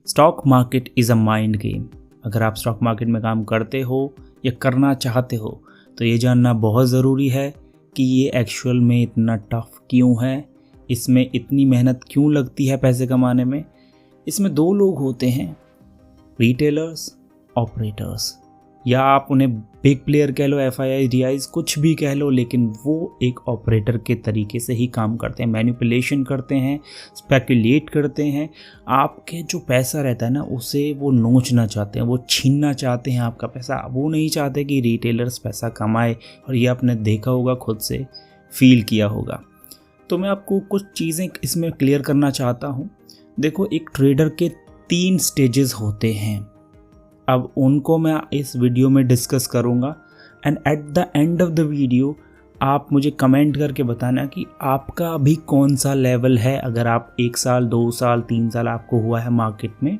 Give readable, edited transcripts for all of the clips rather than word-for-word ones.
Stock market is a mind game. अगर आप stock market में काम करते हो या करना चाहते हो तो ये जानना बहुत ज़रूरी है कि ये एक्चुअल में इतना टफ क्यों है, इसमें इतनी मेहनत क्यों लगती है पैसे कमाने में। इसमें दो लोग होते हैं, रिटेलर्स, ऑपरेटर्स, या आप उन्हें बिग प्लेयर कह लो, FIIs कुछ भी कह लो, लेकिन वो एक ऑपरेटर के तरीके से ही काम करते हैं, मैनिपुलेशन करते हैं, स्पेकुलेट करते हैं। आपके जो पैसा रहता है ना उसे वो नोचना चाहते हैं, वो छीनना चाहते हैं आपका पैसा। वो नहीं चाहते कि रिटेलर्स पैसा कमाए, और ये आपने देखा होगा, खुद से फील किया होगा। तो मैं आपको कुछ चीज़ें इसमें क्लियर करना चाहता हूँ। देखो, एक ट्रेडर के 3 स्टेजेस होते हैं। अब उनको मैं इस वीडियो में डिस्कस करूँगा, and at the end of the video आप मुझे कमेंट करके बताना कि आपका अभी कौन सा लेवल है। अगर आप 1 साल, 2 साल, 3 साल आपको हुआ है मार्केट में,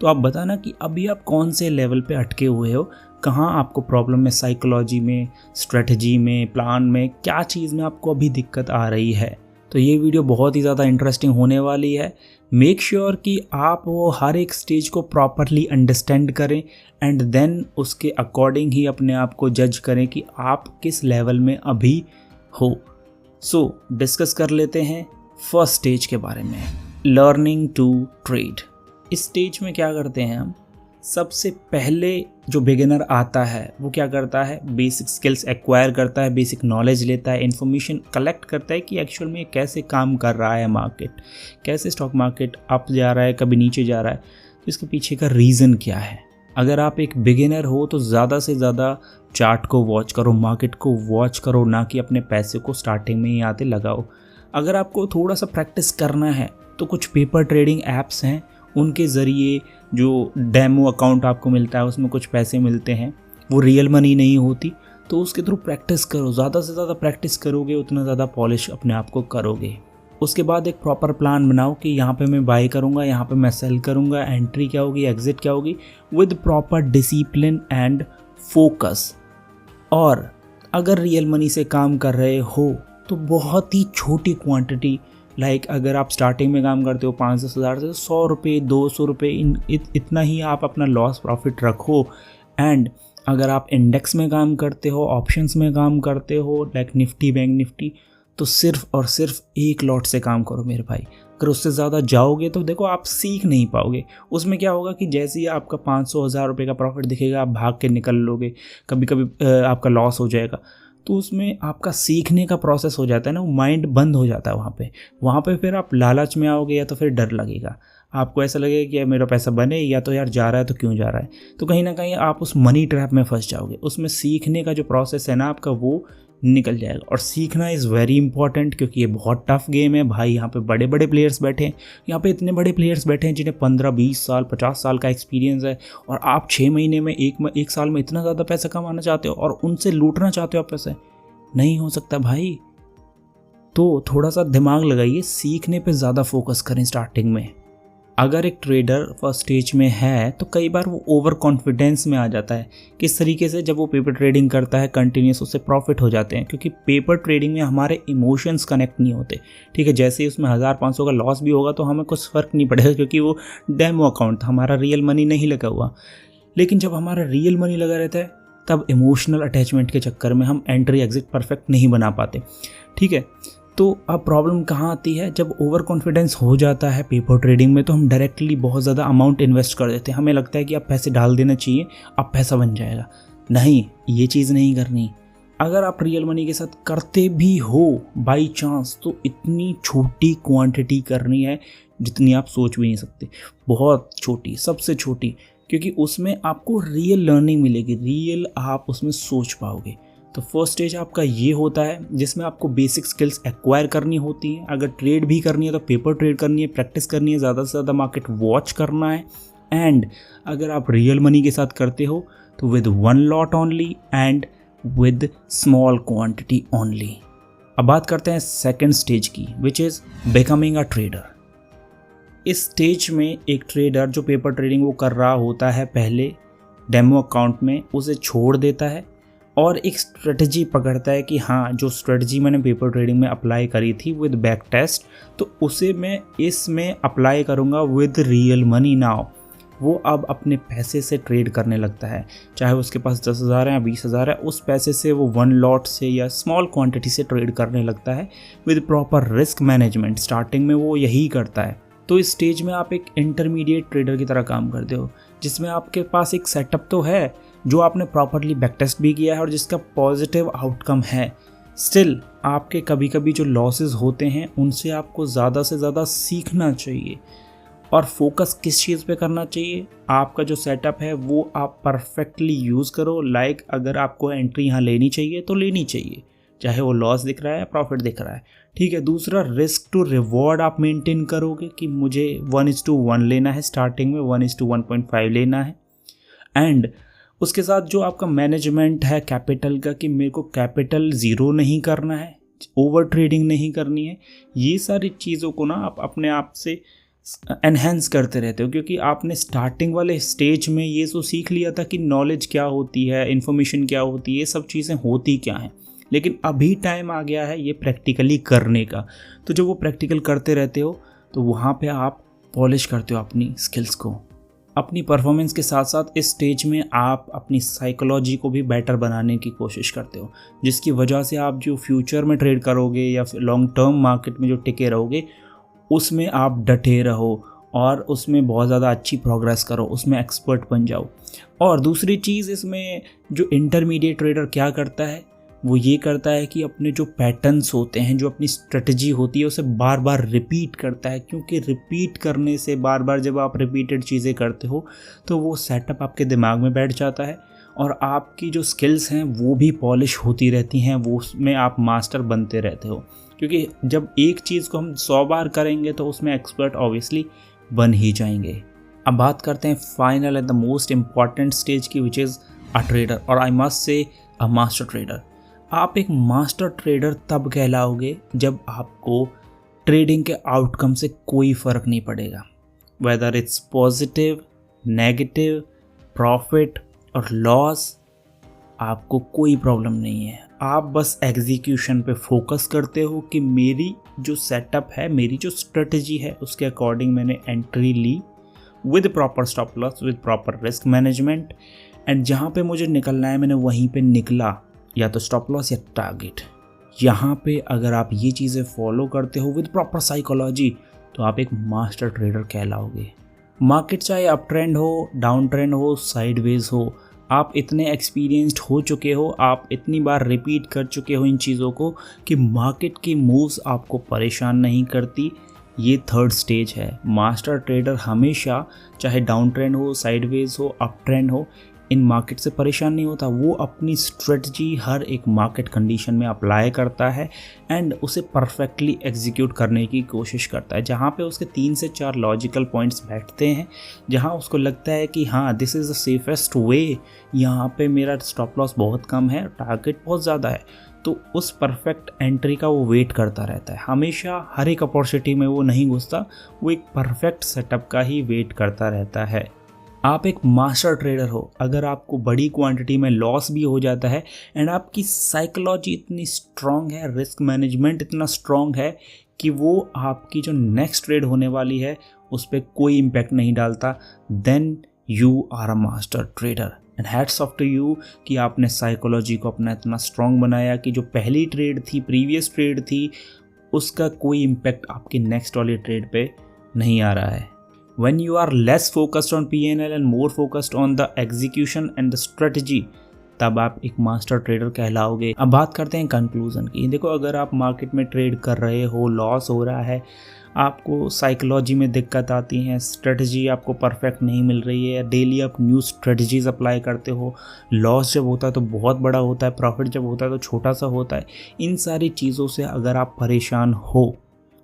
तो आप बताना कि अभी आप कौन से लेवल पे अटके हुए हो, कहाँ आपको प्रॉब्लम है, साइकोलॉजी में, स्ट्रेटजी में, प्लान में, क्या चीज़ में आपको अभी दिक्कत आ रही है। तो ये वीडियो बहुत ही ज़्यादा इंटरेस्टिंग होने वाली है। मेक श्योर कि आप वो हर एक स्टेज को प्रॉपरली अंडरस्टैंड करें, एंड देन उसके अकॉर्डिंग ही अपने आप को जज करें कि आप किस लेवल में अभी हो। सो डिस्कस कर लेते हैं फर्स्ट स्टेज के बारे में, लर्निंग टू ट्रेड। इस स्टेज में क्या करते हैं हम, सबसे पहले जो बिगिनर आता है वो क्या करता है, बेसिक स्किल्स एक्वायर करता है, बेसिक नॉलेज लेता है, इन्फॉर्मेशन कलेक्ट करता है कि एक्चुअल में कैसे काम कर रहा है मार्केट, कैसे स्टॉक मार्केट अप जा रहा है, कभी नीचे जा रहा है, तो इसके पीछे का रीज़न क्या है। अगर आप एक बिगिनर हो तो ज़्यादा से ज़्यादा चार्ट को वॉच करो, मार्केट को वॉच करो, ना कि अपने पैसे को स्टार्टिंग में ही आते लगाओ। अगर आपको थोड़ा सा प्रैक्टिस करना है तो कुछ पेपर ट्रेडिंग ऐप्स हैं, उनके ज़रिए जो डेमो अकाउंट आपको मिलता है उसमें कुछ पैसे मिलते हैं, वो रियल मनी नहीं होती, तो उसके थ्रू प्रैक्टिस करो। ज़्यादा से ज़्यादा प्रैक्टिस करोगे उतना ज़्यादा पॉलिश अपने आप को करोगे। उसके बाद एक प्रॉपर प्लान बनाओ कि यहाँ पे मैं बाय करूँगा, यहाँ पे मैं सेल करूँगा, एंट्री क्या होगी, एग्जिट क्या होगी, with proper discipline and focus. और अगर रियल मनी से काम कर रहे हो तो बहुत ही छोटी क्वांटिटी, लाइक अगर आप स्टार्टिंग में काम करते हो 5-10 हज़ार से, 100 रुपये, 200 रुपये, इतना ही आप अपना लॉस प्रॉफिट रखो। एंड अगर आप इंडेक्स में काम करते हो, ऑप्शंस में काम करते हो, लाइक निफ्टी, बैंक निफ्टी, तो सिर्फ और सिर्फ एक लॉट से काम करो मेरे भाई। अगर उससे ज़्यादा जाओगे तो देखो आप सीख नहीं पाओगे। उसमें क्या होगा कि जैसे ही आपका 500-1000 रुपये का प्रॉफिट दिखेगा, आप भाग के निकल लोगे, कभी कभी आपका लॉस हो जाएगा। तो उसमें आपका सीखने का प्रोसेस हो जाता है ना, वो माइंड बंद हो जाता है वहाँ पे फिर आप लालच में आओगे या तो फिर डर लगेगा। आपको ऐसा लगेगा कि मेरा पैसा बने, या तो यार जा रहा है तो क्यों जा रहा है, तो कहीं ना कहीं आप उस मनी ट्रैप में फंस जाओगे। उसमें सीखने का जो प्रोसेस है ना आपका, वो निकल जाएगा। और सीखना इज़ वेरी इंपॉर्टेंट, क्योंकि ये बहुत टफ गेम है भाई। यहाँ पे बड़े बड़े प्लेयर्स बैठे हैं, यहाँ पे इतने बड़े प्लेयर्स बैठे हैं जिन्हें 15-20 साल, 50 साल का एक्सपीरियंस है, और आप 6 महीने में, एक साल में इतना ज़्यादा पैसा कमाना चाहते हो और उनसे लूटना चाहते हो आप पैसे। नहीं हो सकता भाई। तो थोड़ा सा दिमाग लगाइए, सीखने पे ज़्यादा फोकस करें स्टार्टिंग में। अगर एक ट्रेडर फर्स्ट स्टेज में है तो कई बार वो ओवर कॉन्फिडेंस में आ जाता है। किस तरीके से, जब वो पेपर ट्रेडिंग करता है कंटिन्यूस, उससे प्रॉफिट हो जाते हैं, क्योंकि पेपर ट्रेडिंग में हमारे इमोशंस कनेक्ट नहीं होते। ठीक है, जैसे ही उसमें 1500 का लॉस भी होगा तो हमें कुछ फ़र्क नहीं पड़ेगा, क्योंकि वो डेमो अकाउंट था, हमारा रियल मनी नहीं लगा हुआ। लेकिन जब हमारा रियल मनी लगा रहता है तब इमोशनल अटैचमेंट के चक्कर में हम एंट्री एग्जिट परफेक्ट नहीं बना पाते। ठीक है, तो अब प्रॉब्लम कहाँ आती है, जब ओवर कॉन्फिडेंस हो जाता है पेपर ट्रेडिंग में, तो हम डायरेक्टली बहुत ज़्यादा अमाउंट इन्वेस्ट कर देते हैं। हमें लगता है कि अब पैसे डाल देना चाहिए, अब पैसा बन जाएगा। नहीं, ये चीज़ नहीं करनी। अगर आप रियल मनी के साथ करते भी हो बाई चांस, तो इतनी छोटी क्वांटिटी करनी है जितनी आप सोच भी नहीं सकते। बहुत छोटी, सबसे छोटी, क्योंकि उसमें आपको रियल लर्निंग मिलेगी, रियल आप उसमें सोच पाओगे। तो फर्स्ट स्टेज आपका ये होता है जिसमें आपको बेसिक स्किल्स एक्वायर करनी होती हैं। अगर ट्रेड भी करनी है तो पेपर ट्रेड करनी है, प्रैक्टिस करनी है, ज़्यादा से ज़्यादा मार्केट वॉच करना है। एंड अगर आप रियल मनी के साथ करते हो तो with 1 lot only and with small quantity only. अब बात करते हैं सेकेंड स्टेज की, which is becoming a trader. इस स्टेज में एक ट्रेडर जो पेपर ट्रेडिंग वो कर रहा होता है पहले डेमो अकाउंट में, उसे छोड़ देता है और एक स्ट्रेटजी पकड़ता है कि हाँ, जो स्ट्रेटजी मैंने पेपर ट्रेडिंग में अप्लाई करी थी विद बैक टेस्ट, तो उसे मैं इसमें अप्लाई करूँगा विद रियल मनी नाउ। वो अब अपने पैसे से ट्रेड करने लगता है, चाहे उसके पास 10,000 है या 20,000 है, उस पैसे से वो 1 लॉट से या स्मॉल क्वांटिटी से ट्रेड करने लगता है with proper risk management. Starting में वो यही करता है। तो इस स्टेज में आप एक इंटरमीडिएट ट्रेडर की तरह काम करते हो, जिसमें आपके पास एक सेटअप तो है जो आपने प्रॉपरली बैक टेस्ट भी किया है और जिसका पॉजिटिव आउटकम है। स्टिल आपके कभी कभी जो लॉसेस होते हैं उनसे आपको ज़्यादा से ज़्यादा सीखना चाहिए और फोकस किस चीज़ पे करना चाहिए। आपका जो सेटअप है वो आप परफेक्टली यूज़ करो। लाइक अगर आपको एंट्री यहाँ लेनी चाहिए तो लेनी चाहिए, चाहे वो लॉस दिख रहा है या प्रॉफिट दिख रहा है, ठीक है। दूसरा, रिस्क टू रिवॉर्ड आप मेंटेन करोगे कि मुझे 1:1 लेना है, स्टार्टिंग में 1:1.5 लेना है। एंड उसके साथ जो आपका मैनेजमेंट है कैपिटल का, कि मेरे को कैपिटल ज़ीरो नहीं करना है, ओवर ट्रेडिंग नहीं करनी है, ये सारी चीज़ों को ना आप अपने आप से एनहेंस करते रहते हो, क्योंकि आपने स्टार्टिंग वाले स्टेज में ये तो सीख लिया था कि नॉलेज क्या होती है, इन्फॉर्मेशन क्या होती है, ये सब चीज़ें होती क्या हैं। लेकिन अभी टाइम आ गया है ये प्रैक्टिकली करने का। तो जब वो प्रैक्टिकल करते रहते हो तो वहाँ पे आप पॉलिश करते हो अपनी स्किल्स को। अपनी परफॉर्मेंस के साथ साथ इस स्टेज में आप अपनी साइकोलॉजी को भी बेटर बनाने की कोशिश करते हो, जिसकी वजह से आप जो फ्यूचर में ट्रेड करोगे या फिर लॉन्ग टर्म मार्केट में जो टिके रहोगे उसमें आप डटे रहो और उसमें बहुत ज़्यादा अच्छी प्रोग्रेस करो, उसमें एक्सपर्ट बन जाओ। और दूसरी चीज़, इसमें जो इंटरमीडिएट ट्रेडर क्या करता है वो ये करता है कि अपने जो पैटर्न्स होते हैं, जो अपनी स्ट्रेटजी होती है, उसे बार बार रिपीट करता है, क्योंकि रिपीट करने से बार बार जब आप रिपीटेड चीज़ें करते हो तो वो सेटअप आपके दिमाग में बैठ जाता है और आपकी जो स्किल्स हैं वो भी पॉलिश होती रहती हैं, वो उसमें आप मास्टर बनते रहते हो। क्योंकि जब एक चीज़ को हम 100 बार करेंगे तो उसमें एक्सपर्ट ऑब्वियसली बन ही जाएंगे। अब बात करते हैं final and the most important stage की, विच इज़ अ ट्रेडर, और I must say a master trader. आप एक मास्टर ट्रेडर तब कहलाओगे जब आपको ट्रेडिंग के आउटकम से कोई फ़र्क नहीं पड़ेगा, whether it's positive, negative, profit और लॉस, आपको कोई प्रॉब्लम नहीं है। आप बस एग्जीक्यूशन पे फोकस करते हो कि मेरी जो सेटअप है, मेरी जो स्ट्रेटजी है, उसके अकॉर्डिंग मैंने एंट्री ली with proper stop loss, with proper risk management, and जहाँ पे मुझे निकलना है मैंने वहीं पे निकला, या तो स्टॉप लॉस या टारगेट। यहाँ पे अगर आप ये चीज़ें फॉलो करते हो विद प्रॉपर साइकोलॉजी तो आप एक मास्टर ट्रेडर कहलाओगे। मार्केट चाहे अप ट्रेंड हो, डाउन ट्रेंड हो, साइडवेज हो, आप इतने एक्सपीरियंस्ड हो चुके हो, आप इतनी बार रिपीट कर चुके हो इन चीज़ों को कि मार्केट की मूव्स आपको परेशान नहीं करती। ये थर्ड स्टेज है। मास्टर ट्रेडर हमेशा, चाहे डाउन ट्रेंड हो, साइडवेज हो, अप ट्रेंड हो, इन मार्केट से परेशान नहीं होता। वो अपनी स्ट्रेटजी हर एक मार्केट कंडीशन में अप्लाई करता है एंड उसे परफेक्टली एग्जीक्यूट करने की कोशिश करता है। जहाँ पे उसके 3 से 4 लॉजिकल पॉइंट्स बैठते हैं, जहाँ उसको लगता है कि हाँ, this is the safest way, यहाँ पे मेरा स्टॉप लॉस बहुत कम है, टारगेट बहुत ज़्यादा है, तो उस परफेक्ट एंट्री का वो वेट करता रहता है। हमेशा हर एक अपॉर्चुनिटी में वो नहीं घुसता, वो एक परफेक्ट सेटअप का ही वेट करता रहता है। आप एक मास्टर ट्रेडर हो अगर आपको बड़ी क्वांटिटी में लॉस भी हो जाता है एंड आपकी साइकोलॉजी इतनी स्ट्रांग है, रिस्क मैनेजमेंट इतना स्ट्रांग है कि वो आपकी जो नेक्स्ट ट्रेड होने वाली है उस पर कोई इम्पैक्ट नहीं डालता, then you are a master trader and hats off to you कि आपने साइकोलॉजी को अपना इतना स्ट्रांग बनाया कि जो पहली ट्रेड थी, प्रीवियस ट्रेड थी, उसका कोई इम्पैक्ट आपकी नेक्स्ट वाली ट्रेड पे नहीं आ रहा है। When you are less focused on P&L and more focused on the execution and the strategy, तब आप एक मास्टर ट्रेडर कहलाओगे। अब बात करते हैं कंक्लूजन की। देखो, अगर आप मार्केट में ट्रेड कर रहे हो, लॉस हो रहा है, आपको साइकोलॉजी में दिक्कत आती है, स्ट्रेटजी आपको परफेक्ट नहीं मिल रही है, डेली आप न्यू स्ट्रेटजीज अप्लाई करते हो, लॉस जब होता है तो बहुत बड़ा होता है, प्रॉफिट जब होता है तो छोटा सा होता है, इन सारी चीज़ों से अगर आप परेशान हो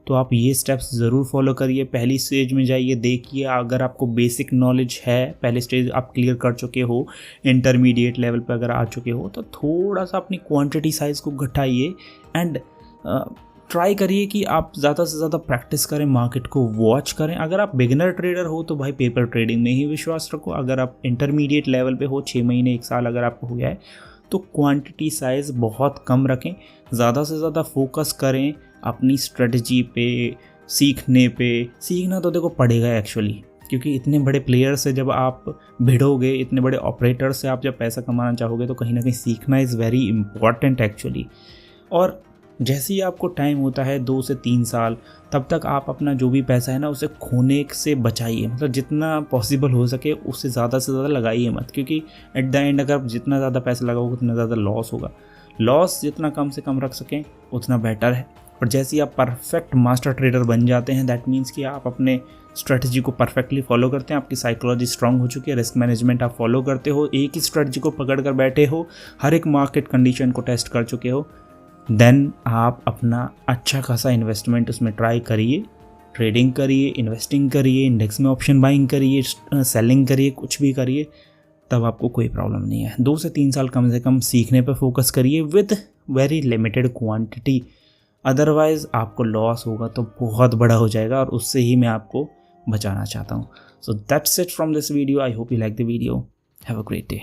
तो आप ये स्टेप्स ज़रूर फॉलो करिए। पहली स्टेज में जाइए, देखिए अगर आपको बेसिक नॉलेज है, पहले स्टेज आप क्लियर कर चुके हो, इंटरमीडिएट लेवल पे अगर आ चुके हो तो थोड़ा सा अपनी क्वांटिटी साइज़ को घटाइए एंड ट्राई करिए कि आप ज़्यादा से ज़्यादा प्रैक्टिस करें, मार्केट को वॉच करें। अगर आप बिगिनर ट्रेडर हो तो भाई पेपर ट्रेडिंग में ही विश्वास रखो। अगर आप इंटरमीडिएट लेवल पे हो, 6 महीने 1 साल अगर आपको हो गया है तो क्वांटिटी साइज़ बहुत कम रखें, ज़्यादा से ज़्यादा फोकस करें अपनी स्ट्रेटजी पे, सीखना तो देखो पड़ेगा एक्चुअली, क्योंकि इतने बड़े प्लेयर से जब आप भिड़ोगे, इतने बड़े ऑपरेटर से आप जब पैसा कमाना चाहोगे तो कहीं ना कहीं सीखना इज़ वेरी इंपॉर्टेंट एक्चुअली। और जैसे ही आपको टाइम होता है 2 से 3 साल, तब तक आप अपना जो भी पैसा है ना उसे खोने से बचाइए, मतलब जितना पॉसिबल हो सके उससे ज़्यादा से ज़्यादा लगाइए मत, क्योंकि एट द एंड अगर आप जितना ज़्यादा पैसा लगाओगे उतना ज़्यादा लॉस होगा। लॉस जितना कम से कम रख सकें उतना बेटर है। और जैसे ही आप परफेक्ट मास्टर ट्रेडर बन जाते हैं, दैट मीन्स कि आप अपने स्ट्रेटजी को परफेक्टली फॉलो करते हैं, आपकी साइकोलॉजी स्ट्रांग हो चुकी है, रिस्क मैनेजमेंट आप फॉलो करते हो, एक ही स्ट्रेटजी को पकड़ कर बैठे हो, हर एक मार्केट कंडीशन को टेस्ट कर चुके हो, देन आप अपना अच्छा खासा इन्वेस्टमेंट उसमें ट्राई करिए, ट्रेडिंग करिए, इन्वेस्टिंग करिए, इंडेक्स में ऑप्शन बाइंग करिए, सेलिंग करिए, कुछ भी करिए, तब आपको कोई प्रॉब्लम नहीं है। 2 से 3 साल कम से कम सीखने पर फोकस करिए with very limited quantity, otherwise आपको लॉस होगा तो बहुत बड़ा हो जाएगा, और उससे ही मैं आपको बचाना चाहता हूँ। So that's it from this video. I hope you like the video. Have a great day.